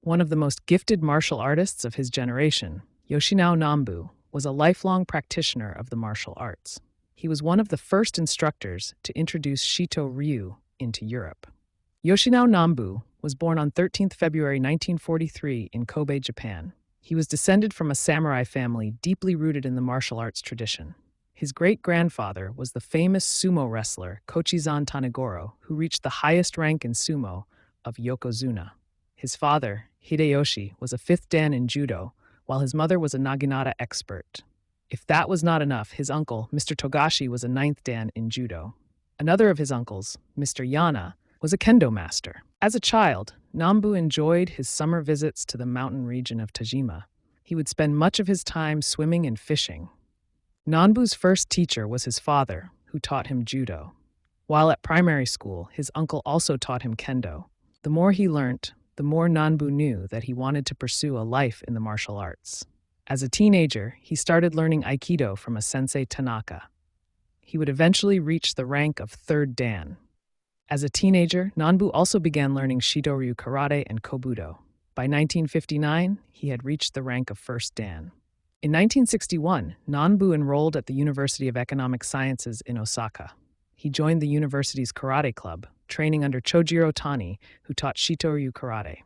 One of the most gifted martial artists of his generation, Yoshinao Nanbu, was a lifelong practitioner of the martial arts. He was one of the first instructors to introduce Shito-Ryu into Europe. Yoshinao Nanbu was born on 13th February 1943 in Kobe, Japan. He was descended from a samurai family deeply rooted in the martial arts tradition. His great-grandfather was the famous sumo wrestler Kochizan Tanegoro, who reached the highest rank in sumo of yokozuna. His father, Hideyoshi, was a fifth dan in judo, while his mother was a naginata expert. If that was not enough, his uncle, Mr. Togashi, was a ninth dan in judo. Another of his uncles, Mr. Yana, was a kendo master. As a child, Nanbu enjoyed his summer visits to the mountain region of Tajima. He would spend much of his time swimming and fishing. Nanbu's first teacher was his father, who taught him judo. While at primary school, his uncle also taught him kendo. The more he learnt, the more Nanbu knew that he wanted to pursue a life in the martial arts. As a teenager, he started learning Aikido from a sensei Tanaka. He would eventually reach the rank of third dan. As a teenager, Nanbu also began learning Shito-Ryu karate and kobudo. By 1959, he had reached the rank of first dan. In 1961, Nanbu enrolled at the University of Economic Sciences in Osaka. He joined the university's karate club, training under Chojiro Tani, who taught Shito-Ryu karate.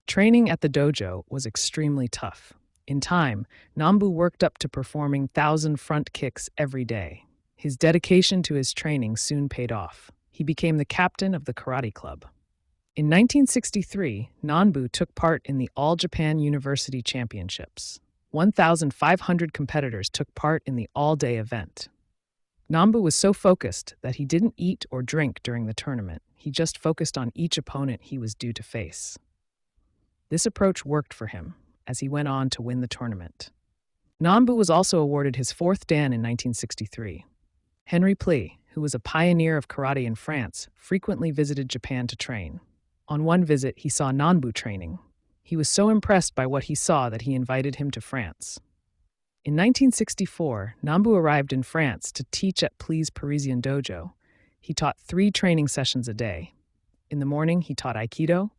Training at the dojo was extremely tough. In time, Nanbu worked up to performing 1,000 front kicks every day. His dedication to his training soon paid off. He became the captain of the karate club. In 1963, Nanbu took part in the All Japan University Championships. 1,500 competitors took part in the all-day event. Nanbu was so focused that he didn't eat or drink during the tournament. He just focused on each opponent he was due to face. This approach worked for him, as he went on to win the tournament. Nanbu was also awarded his fourth dan in 1963. Henry Plee, who was a pioneer of karate in France, frequently visited Japan to train. On one visit, he saw Nanbu training. He was so impressed by what he saw that he invited him to France. In 1964, Nanbu arrived in France to teach at Plee's Parisian dojo. He taught 3 training sessions a day. In the morning, he taught Aikido.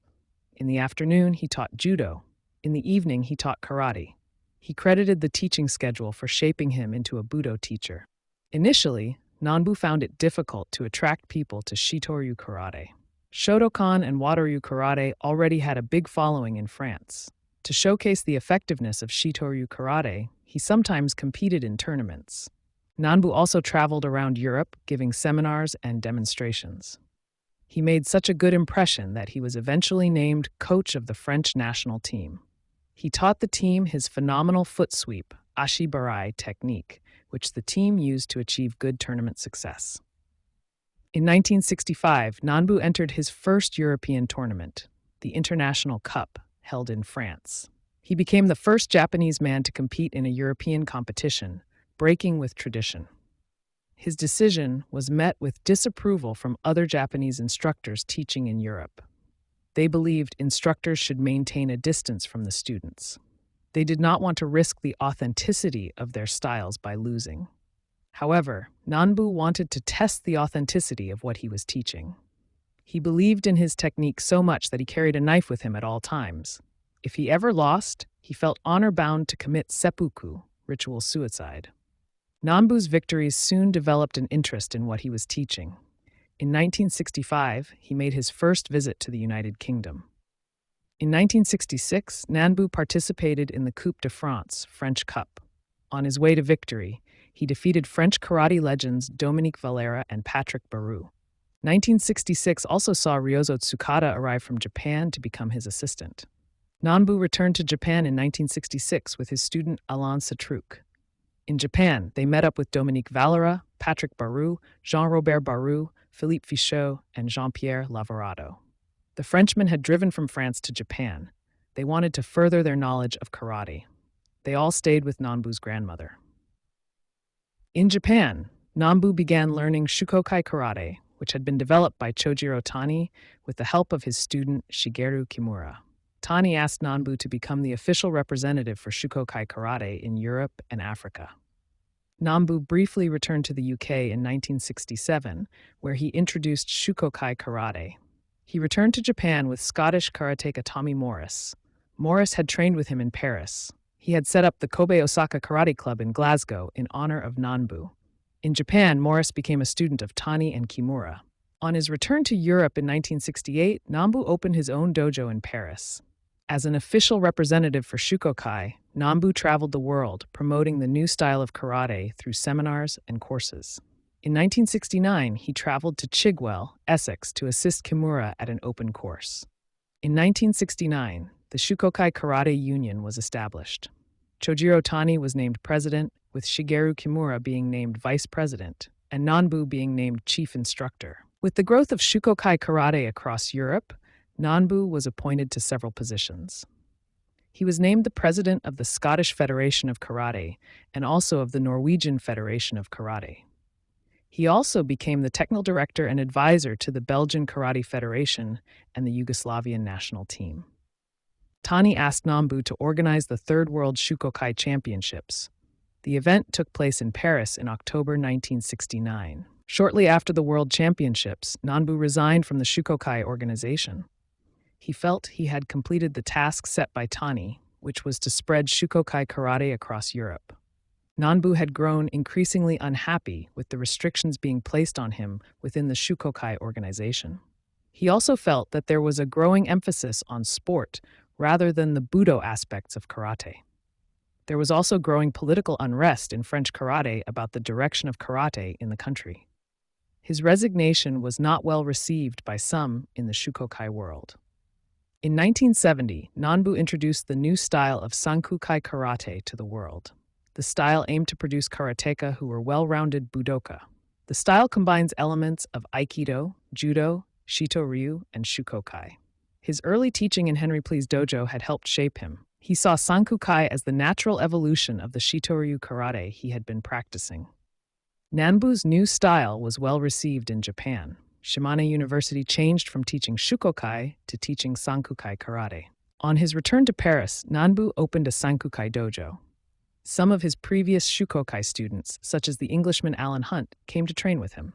In the afternoon, he taught judo. In the evening, he taught karate. He credited the teaching schedule for shaping him into a Budo teacher. Initially, Nanbu found it difficult to attract people to Shito-Ryu karate. Shotokan and Wado-Ryu karate already had a big following in France. To showcase the effectiveness of Shito-Ryu karate, he sometimes competed in tournaments. Nanbu also traveled around Europe, giving seminars and demonstrations. He made such a good impression that he was eventually named coach of the French national team. He taught the team his phenomenal foot sweep, ashibarai technique, which the team used to achieve good tournament success. In 1965, Nanbu entered his first European tournament, the International Cup, held in France. He became the first Japanese man to compete in a European competition, breaking with tradition. His decision was met with disapproval from other Japanese instructors teaching in Europe. They believed instructors should maintain a distance from the students. They did not want to risk the authenticity of their styles by losing. However, Nanbu wanted to test the authenticity of what he was teaching. He believed in his technique so much that he carried a knife with him at all times. If he ever lost, he felt honor-bound to commit seppuku, ritual suicide. Nanbu's victories soon developed an interest in what he was teaching. In 1965, he made his first visit to the United Kingdom. In 1966, Nanbu participated in the Coupe de France French Cup. On his way to victory, he defeated French karate legends Dominique Valera and Patrick Barou. 1966 also saw Ryozo Tsukada arrive from Japan to become his assistant. Nanbu returned to Japan in 1966 with his student Alain Satruc. In Japan, they met up with Dominique Valera, Patrick Barou, Jean-Robert Barou, Philippe Fichot, and Jean-Pierre Lavorado. The Frenchmen had driven from France to Japan. They wanted to further their knowledge of karate. They all stayed with Nanbu's grandmother. In Japan, Nanbu began learning Shukokai karate, which had been developed by Chojiro Tani with the help of his student Shigeru Kimura. Tani asked Nanbu to become the official representative for Shukokai karate in Europe and Africa. Nanbu briefly returned to the UK in 1967, where he introduced Shukokai karate. He returned to Japan with Scottish karateka Tommy Morris. Morris had trained with him in Paris. He had set up the Kobe Osaka Karate Club in Glasgow in honor of Nanbu. In Japan, Morris became a student of Tani and Kimura. On his return to Europe in 1968, Nanbu opened his own dojo in Paris. As an official representative for Shukokai, Nanbu traveled the world, promoting the new style of karate through seminars and courses. In 1969, he traveled to Chigwell, Essex, to assist Kimura at an open course. In 1969, the Shukokai Karate Union was established. Chojiro Tani was named president, with Shigeru Kimura being named vice president, and Nanbu being named chief instructor. With the growth of Shukokai karate across Europe, Nanbu was appointed to several positions. He was named the president of the Scottish Federation of Karate and also of the Norwegian Federation of Karate. He also became the technical director and advisor to the Belgian Karate Federation and the Yugoslavian national team. Tani asked Nanbu to organize the Third World Shukokai Championships. The event took place in Paris in October 1969. Shortly after the World Championships, Nanbu resigned from the Shukokai organization. He felt he had completed the task set by Tani, which was to spread Shukokai karate across Europe. Nanbu had grown increasingly unhappy with the restrictions being placed on him within the Shukokai organization. He also felt that there was a growing emphasis on sport rather than the Budo aspects of karate. There was also growing political unrest in French karate about the direction of karate in the country. His resignation was not well received by some in the Shukokai world. In 1970, Nanbu introduced the new style of Sankukai karate to the world. The style aimed to produce karateka who were well-rounded budoka. The style combines elements of Aikido, Judo, Shito-Ryu, and Shukokai. His early teaching in Henry Plea's dojo had helped shape him. He saw Sankukai as the natural evolution of the Shito-Ryu karate he had been practicing. Nanbu's new style was well received in Japan. Shimane University changed from teaching Shukokai to teaching Sankukai karate. On his return to Paris, Nanbu opened a Sankukai dojo. Some of his previous Shukokai students, such as the Englishman Alan Hunt, came to train with him.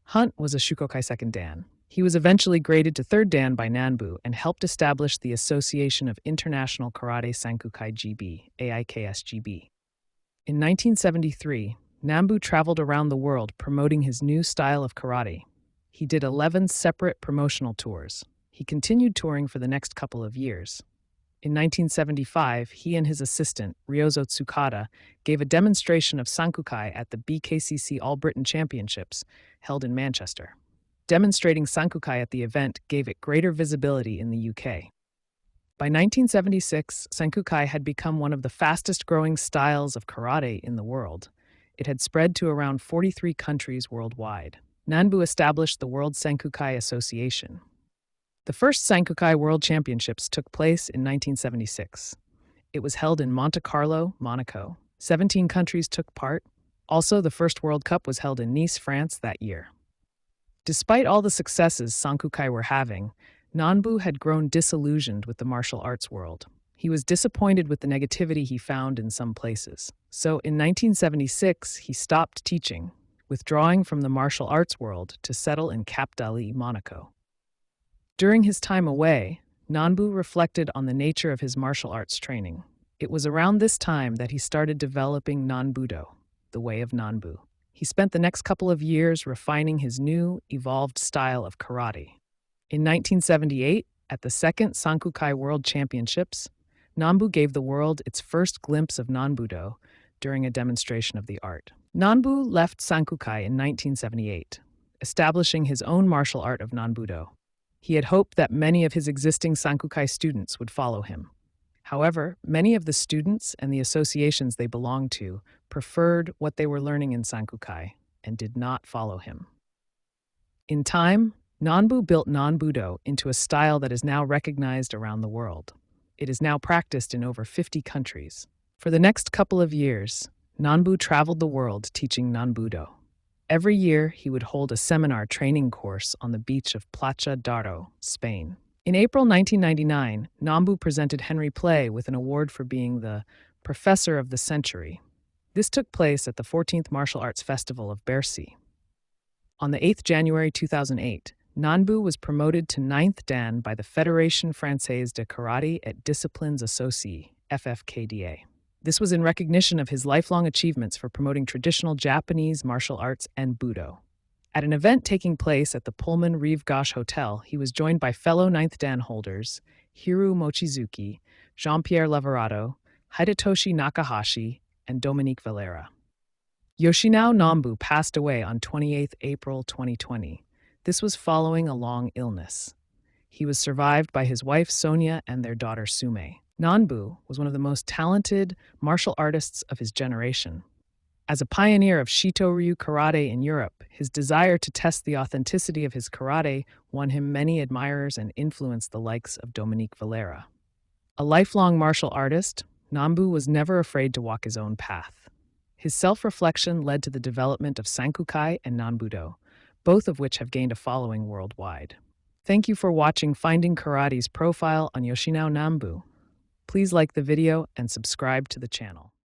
Hunt was a Shukokai second dan. He was eventually graded to third dan by Nanbu and helped establish the Association of International Karate Sankukai GB, AIKSGB. In 1973, Nanbu traveled around the world promoting his new style of karate. He did 11 separate promotional tours. He continued touring for the next couple of years. In 1975, he and his assistant, Ryozo Tsukada, gave a demonstration of Sankukai at the BKCC All-Britain Championships, held in Manchester. Demonstrating Sankukai at the event gave it greater visibility in the UK. By 1976, Sankukai had become one of the fastest-growing styles of karate in the world. It had spread to around 43 countries worldwide. Nanbu established the World Sankukai Association. The first Sankukai World Championships took place in 1976. It was held in Monte Carlo, Monaco. 17 countries took part. Also, the first World Cup was held in Nice, France that year. Despite all the successes Sankukai were having, Nanbu had grown disillusioned with the martial arts world. He was disappointed with the negativity he found in some places. So in 1976, he stopped teaching, withdrawing from the martial arts world to settle in Cap d'Ali, Monaco. During his time away, Nanbu reflected on the nature of his martial arts training. It was around this time that he started developing Nanbudo, the way of Nanbu. He spent the next couple of years refining his new, evolved style of karate. In 1978, at the second Sankukai World Championships, Nanbu gave the world its first glimpse of Nanbudo during a demonstration of the art. Nanbu left Sankukai in 1978, establishing his own martial art of Nanbudo. He had hoped that many of his existing Sankukai students would follow him. However, many of the students and the associations they belonged to preferred what they were learning in Sankukai and did not follow him. In time, Nanbu built Nanbudo into a style that is now recognized around the world. It is now practiced in over 50 countries. For the next couple of years, Nanbu traveled the world teaching Nanbudo. Every year, he would hold a seminar training course on the beach of Playa d'Aro, Spain. In April 1999, Nanbu presented Henry Play with an award for being the Professor of the Century. This took place at the 14th Martial Arts Festival of Bercy. On the 8th January 2008, Nanbu was promoted to ninth Dan by the Fédération Française de Karaté et Disciplines Associées, FFKDA. This was in recognition of his lifelong achievements for promoting traditional Japanese martial arts and Budo. At an event taking place at the Pullman Rive Gauche Hotel, he was joined by fellow ninth Dan holders Hiru Mochizuki, Jean-Pierre Leverato, Hidetoshi Nakahashi, and Dominique Valera. Yoshinao Nanbu passed away on 28 April 2020. This was following a long illness. He was survived by his wife Sonia and their daughter Sume. Nanbu was one of the most talented martial artists of his generation. As a pioneer of Shito-Ryu karate in Europe, his desire to test the authenticity of his karate won him many admirers and influenced the likes of Dominique Valera. A lifelong martial artist, Nanbu was never afraid to walk his own path. His self-reflection led to the development of Sankukai and Nanbudo, both of which have gained a following worldwide. Thank you for watching Finding Karate's profile on Yoshinao Nanbu. Please like the video and subscribe to the channel.